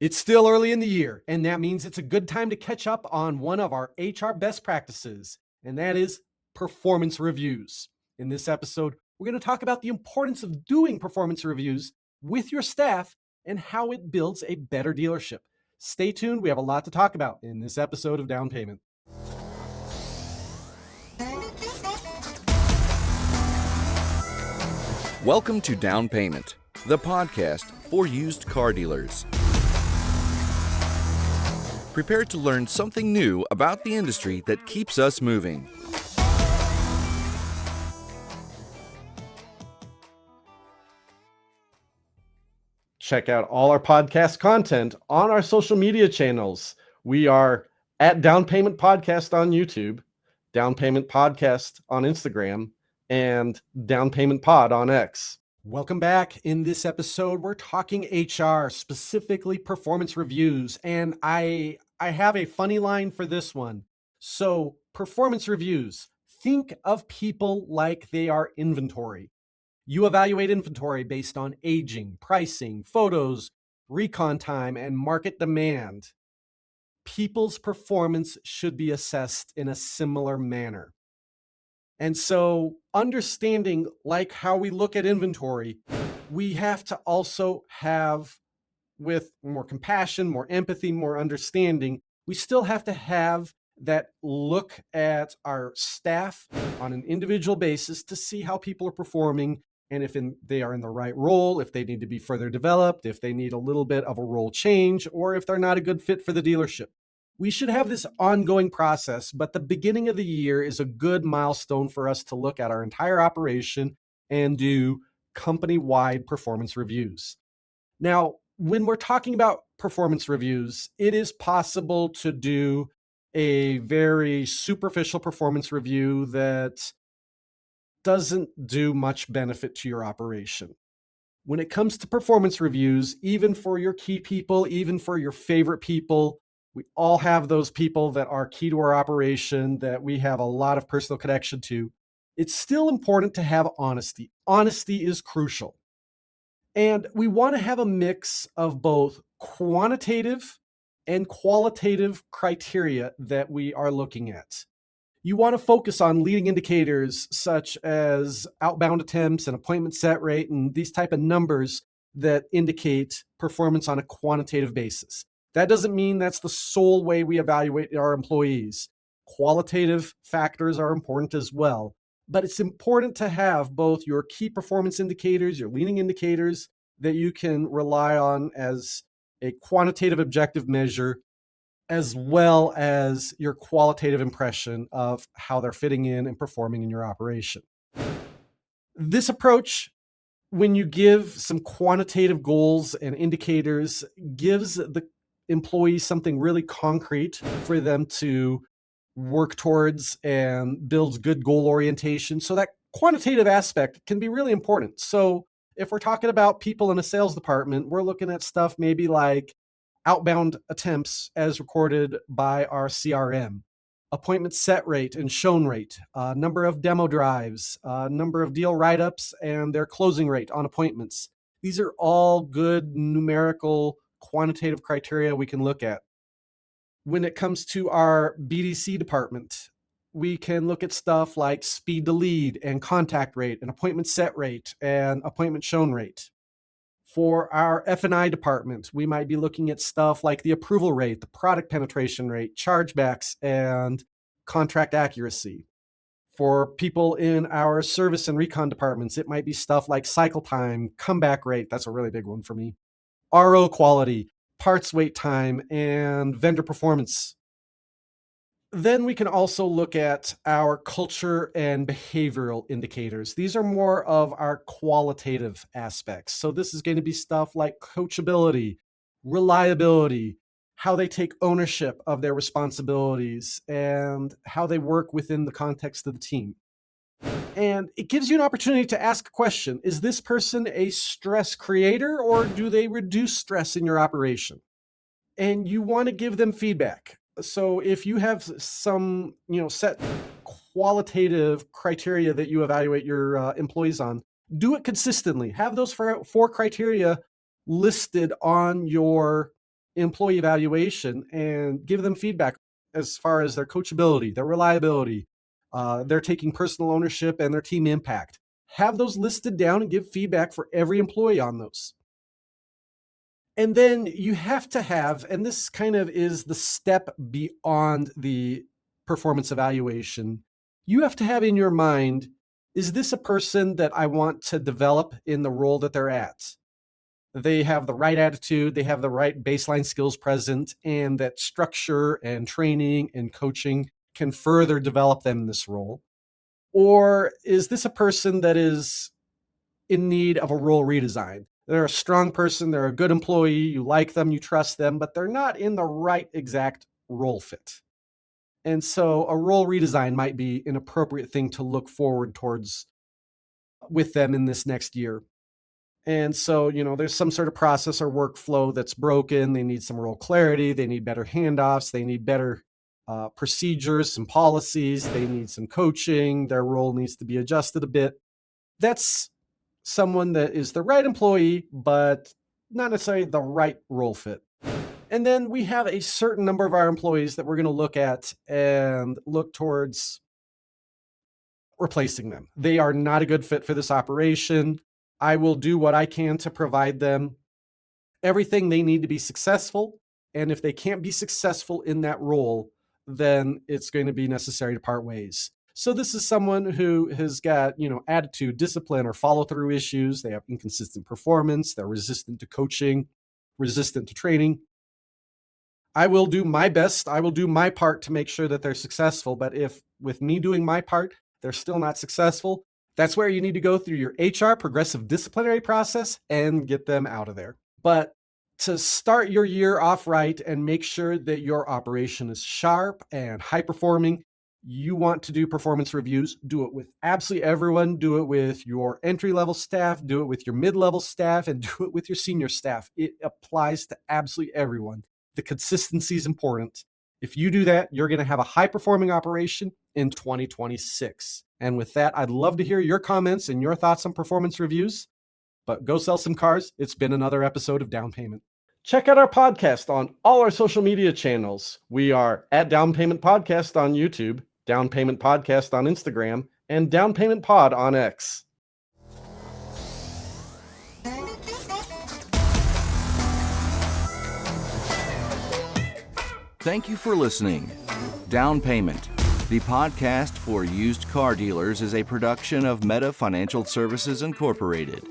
It's still early in the year, and that means it's a good time to catch up on one of our HR best practices, and that is performance reviews. In this episode, we're going to talk about the importance of doing performance reviews with your staff and how it builds a better dealership. Stay tuned. We have a lot to talk about in this episode of Down Payment. Welcome to Down Payment, the podcast for used car dealers. Prepare to learn something new about the industry that keeps us moving. Check out all our podcast content on our social media channels. We are at Down Payment Podcast on YouTube, Down Payment Podcast on Instagram, and Down Payment Pod on X. Welcome back. In this episode, we're talking HR, specifically performance reviews, and I have a funny line for this one. So, performance reviews, think of people like they are inventory. You evaluate inventory based on aging, pricing, photos, recon time, and market demand. People's performance should be assessed in a similar manner. And so, understanding like how we look at inventory, we have to also have, with more compassion, more empathy, more understanding, we still have to have that look at our staff on an individual basis to see how people are performing and if they are in the right role, if they need to be further developed, if they need a little bit of a role change, or if they're not a good fit for the dealership. We should have this ongoing process, but the beginning of the year is a good milestone for us to look at our entire operation and do company-wide performance reviews. Now, when we're talking about performance reviews, it is possible to do a very superficial performance review that doesn't do much benefit to your operation. When it comes to performance reviews, even for your key people, even for your favorite people, we all have those people that are key to our operation that we have a lot of personal connection to. It's still important to have honesty. Honesty is crucial. And we want to have a mix of both quantitative and qualitative criteria that we are looking at. You want to focus on leading indicators such as outbound attempts and appointment set rate and these type of numbers that indicate performance on a quantitative basis. That doesn't mean that's the sole way we evaluate our employees. Qualitative factors are important as well, but it's important to have both your key performance indicators, your leading indicators that you can rely on as a quantitative objective measure, as well as your qualitative impression of how they're fitting in and performing in your operation. This approach, when you give some quantitative goals and indicators, gives the employees something really concrete for them to work towards and builds good goal orientation. So that quantitative aspect can be really important. So if we're talking about people in a sales department, we're looking at stuff maybe like outbound attempts as recorded by our CRM, appointment set rate and shown rate, number of demo drives, number of deal write-ups, and their closing rate on appointments. These are all good numerical quantitative criteria we can look at. When it comes to our BDC department, we can look at stuff like speed to lead and contact rate and appointment set rate and appointment shown rate. For our F&I department, we might be looking at stuff like the approval rate, the product penetration rate, chargebacks, and contract accuracy. For people in our service and recon departments, it might be stuff like cycle time, comeback rate, that's a really big one for me, RO quality, parts wait time, and vendor performance. Then we can also look at our culture and behavioral indicators. These are more of our qualitative aspects. So this is going to be stuff like coachability, reliability, how they take ownership of their responsibilities, and how they work within the context of the team. And it gives you an opportunity to ask a question. Is this person a stress creator, or do they reduce stress in your operation? And you want to give them feedback. So if you have some, set qualitative criteria that you evaluate your employees on, do it consistently. Have those four criteria listed on your employee evaluation and give them feedback as far as their coachability, their reliability, their taking personal ownership, and their team impact. Have those listed down and give feedback for every employee on those. And then you have to have, and this kind of is the step beyond the performance evaluation, you have to have in your mind, is this a person that I want to develop in the role that they're at? They have the right attitude, they have the right baseline skills present, and that structure and training and coaching can further develop them in this role? Or is this a person that is in need of a role redesign? They're a strong person, they're a good employee, you like them, you trust them, but they're not in the right exact role fit. And so a role redesign might be an appropriate thing to look forward towards with them in this next year. And so, there's some sort of process or workflow that's broken. They need some role clarity. They need better handoffs. They need better procedures, some policies. They need some coaching. Their role needs to be adjusted a bit. That's someone that is the right employee, but not necessarily the right role fit. And then we have a certain number of our employees that we're going to look at and look towards replacing them. They are not a good fit for this operation. I will do what I can to provide them everything they need to be successful. And if they can't be successful in that role, then it's going to be necessary to part ways. So this is someone who has got, attitude, discipline, or follow-through issues. They have inconsistent performance. They're resistant to coaching, resistant to training. I will do my best. I will do my part to make sure that they're successful. But if with me doing my part, they're still not successful, that's where you need to go through your HR progressive disciplinary process and get them out of there. But to start your year off right and make sure that your operation is sharp and high performing, you want to do performance reviews. Do it with absolutely everyone. Do it with your entry-level staff. Do it with your mid-level staff, and do it with your senior staff. It applies to absolutely everyone. The consistency is important. If you do that, you're going to have a high-performing operation in 2026. And with that, I'd love to hear your comments and your thoughts on performance reviews. But go sell some cars. It's been another episode of Down Payment. Check out our podcast on all our social media channels. We are at Down Payment Podcast on YouTube, Down Payment Podcast on Instagram, and Down Payment Pod on X. Thank you for listening. Down Payment, the podcast for used car dealers, is a production of Meta Financial Services Incorporated.